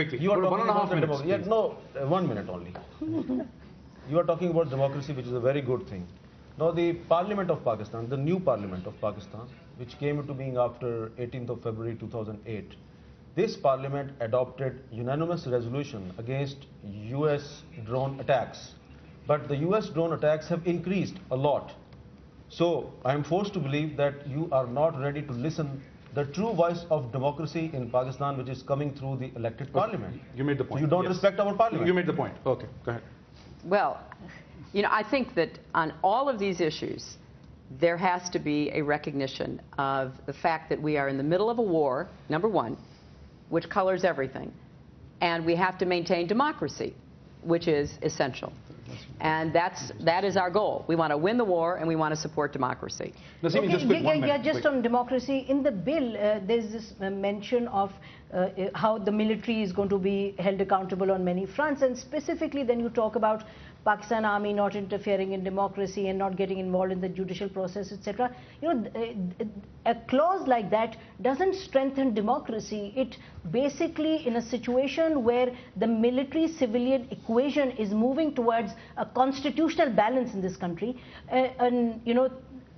quickly. You are talking One and a half about minutes. Yeah, no, 1 minute only. You are talking about democracy, which is a very good thing. Now, the Parliament of Pakistan, the new Parliament of Pakistan, which came into being after 18th of February 2008, this Parliament adopted unanimous resolution against US drone attacks. But the US drone attacks have increased a lot. So, I am forced to believe that you are not ready to listen the true voice of democracy in Pakistan, which is coming through the elected parliament. You made the point. So you don't respect our parliament. You made the point. Okay, go ahead. Well, you know, I think that on all of these issues, there has to be a recognition of the fact that we are in the middle of a war, number one, which colors everything, and we have to maintain democracy, which is essential. And that is our goal. We want to win the war, and we want to support democracy. Okay, just on democracy, in the bill, there's this mention of how the military is going to be held accountable on many fronts, and specifically then you talk about Pakistan Army not interfering in democracy and not getting involved in the judicial process, etc. You know, a clause like that doesn't strengthen democracy. It basically, in a situation where the military-civilian equation is moving towards a constitutional balance in this country, and you know,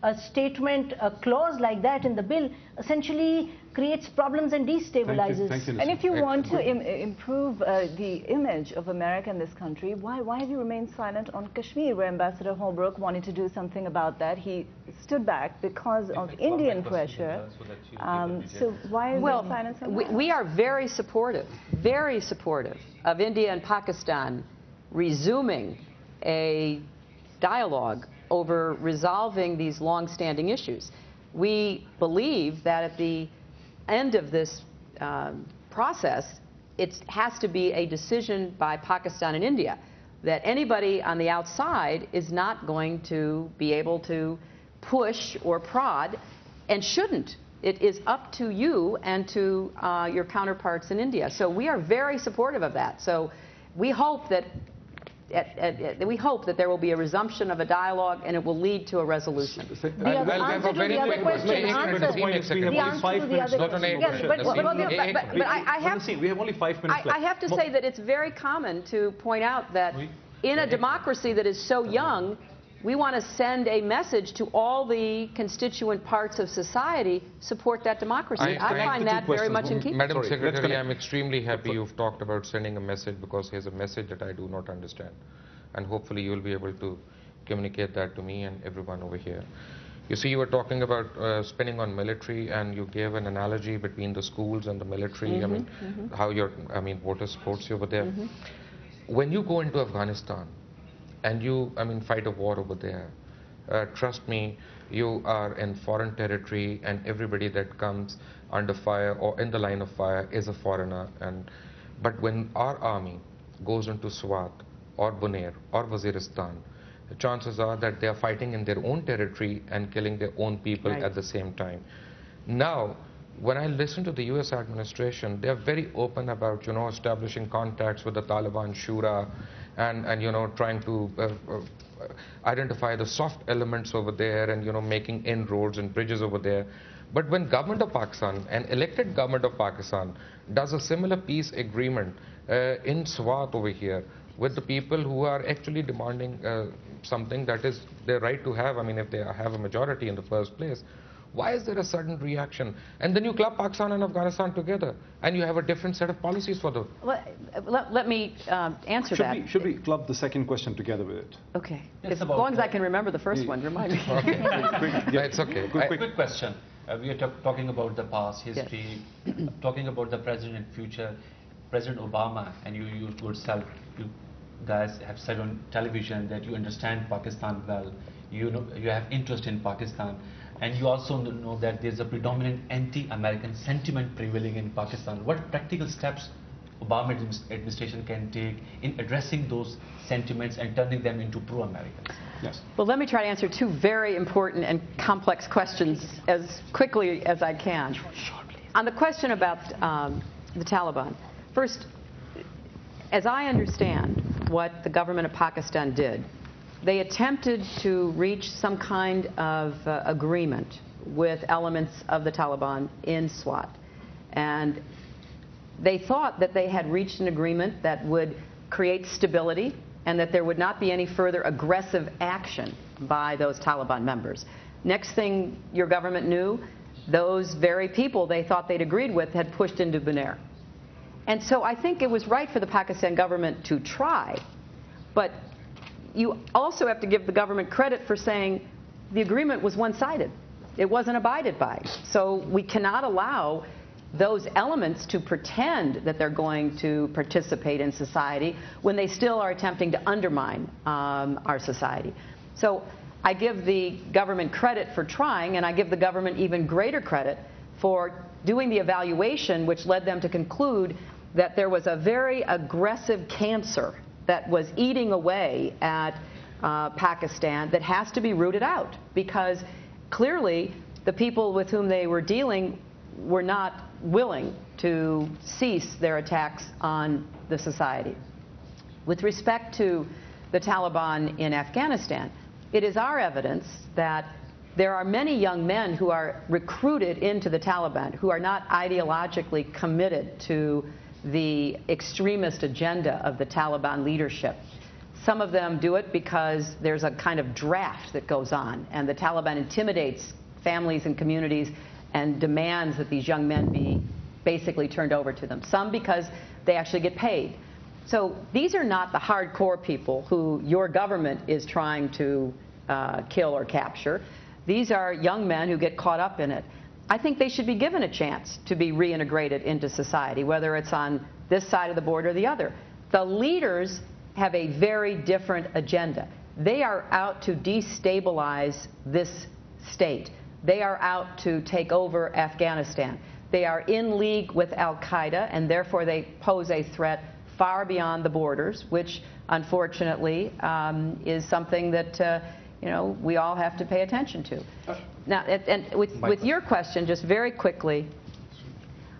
a statement, a clause like that in the bill essentially creates problems and destabilizes. Thank you, and if you want to improve the image of America in this country, why have you remained silent on Kashmir, where Ambassador Holbrooke wanted to do something about that? He stood back because of Indian pressure. So why is there silence on that? We are very supportive of India and Pakistan resuming a dialogue over resolving these long-standing issues. We believe that at the end of this process, it has to be a decision by Pakistan and India that anybody on the outside is not going to be able to push or prod, and shouldn't. It is up to you and to your counterparts in India. So we are very supportive of that. So we hope that there will be a resumption of a dialogue, and it will lead to a resolution. The answer to the other question, but we have only 5 minutes left. I have to say that it's very common to point out that in a democracy that is so young, we want to send a message to all the constituent parts of society, support that democracy. I find that very much in keeping. Madam Secretary, I'm extremely happy you've talked about sending a message, because here's a message that I do not understand. And hopefully you'll be able to communicate that to me and everyone over here. You see, you were talking about spending on military, and you gave an analogy between the schools and the military. I mean, how your water supports you over there. When you go into Afghanistan, and you, fight a war over there, trust me, you are in foreign territory, and everybody that comes under fire or in the line of fire is a foreigner. But when our army goes into Swat or Bunair or Waziristan, the chances are that they are fighting in their own territory and killing their own people at the same time. Now, when I listen to the US administration, they are very open about, establishing contacts with the Taliban Shura, and trying to identify the soft elements over there, and making inroads and bridges over there. But when government of Pakistan, an elected government of Pakistan, does a similar peace agreement in Swat over here with the people who are actually demanding something that is their right to have, if they have a majority in the first place, why is there a sudden reaction? And then you club Pakistan and Afghanistan together, and you have a different set of policies for them. Well, let me answer that. Should we club the second question together with it? Okay. As long as I can remember the first one, remind me. It's okay. Quick question. We are talking about the past history, talking about the present and future. President Obama, and you yourself, you guys have said on television that you understand Pakistan well. You have interest in Pakistan. And you also know that there's a predominant anti-American sentiment prevailing in Pakistan. What practical steps Obama administration can take in addressing those sentiments and turning them into pro-Americans? Yes. Well, let me try to answer two very important and complex questions as quickly as I can. On the question about the Taliban, first, as I understand what the government of Pakistan did, they attempted to reach some kind of agreement with elements of the Taliban in Swat. And they thought that they had reached an agreement that would create stability and that there would not be any further aggressive action by those Taliban members. Next thing your government knew, those very people they thought they'd agreed with had pushed into Bonaire. And so I think it was right for the Pakistan government to try, but you also have to give the government credit for saying the agreement was one-sided. It wasn't abided by. So we cannot allow those elements to pretend that they're going to participate in society when they still are attempting to undermine our society. So I give the government credit for trying, and I give the government even greater credit for doing the evaluation which led them to conclude that there was a very aggressive cancer that was eating away at Pakistan that has to be rooted out, because clearly the people with whom they were dealing were not willing to cease their attacks on the society. With respect to the Taliban in Afghanistan, it is our evidence that there are many young men who are recruited into the Taliban who are not ideologically committed to the extremist agenda of the Taliban leadership. Some of them do it because there's a kind of draft that goes on, and the Taliban intimidates families and communities and demands that these young men be basically turned over to them. Some because they actually get paid. So these are not the hardcore people who your government is trying to kill or capture. These are young men who get caught up in it. I think they should be given a chance to be reintegrated into society, whether it's on this side of the border or the other. The leaders have a very different agenda. They are out to destabilize this state. They are out to take over Afghanistan. They are in league with al-Qaeda, and therefore they pose a threat far beyond the borders, which unfortunately is something that we all have to pay attention to. Now, and with your question, just very quickly,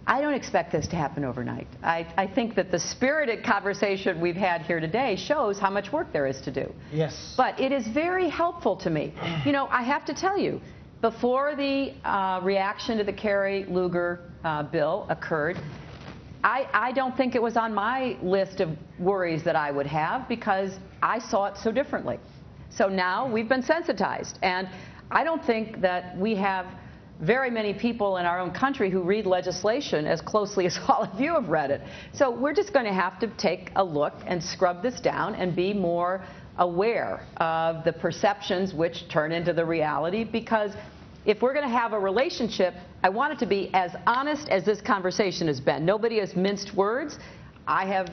I don't expect this to happen overnight. I think that the spirited conversation we've had here today shows how much work there is to do. Yes. But it is very helpful to me. I have to tell you, before the reaction to the Kerry-Lugar bill occurred, I don't think it was on my list of worries that I would have, because I saw it so differently. So now we've been sensitized, and I don't think that we have very many people in our own country who read legislation as closely as all of you have read it. So we're just going to have to take a look and scrub this down and be more aware of the perceptions which turn into the reality, because if we're going to have a relationship, I want it to be as honest as this conversation has been. Nobody has minced words. I have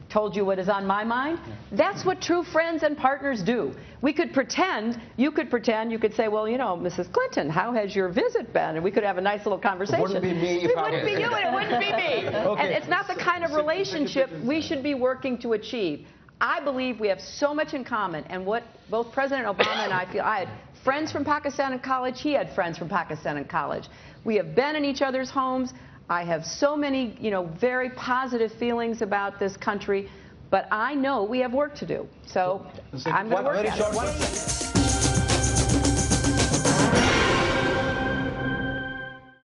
told you what is on my mind. That's what true friends and partners do. We could pretend, you could say, well, Mrs. Clinton, how has your visit been? And we could have a nice little conversation. It wouldn't be me if it wouldn't be you, and it wouldn't be me. Okay. And it's not the kind of relationship we should be working to achieve. I believe we have so much in common, and what both President Obama and I feel, I had friends from Pakistan in college, he had friends from Pakistan in college. We have been in each other's homes. I have so many, very positive feelings about this country, but I know we have work to do. So I'm going to work at it.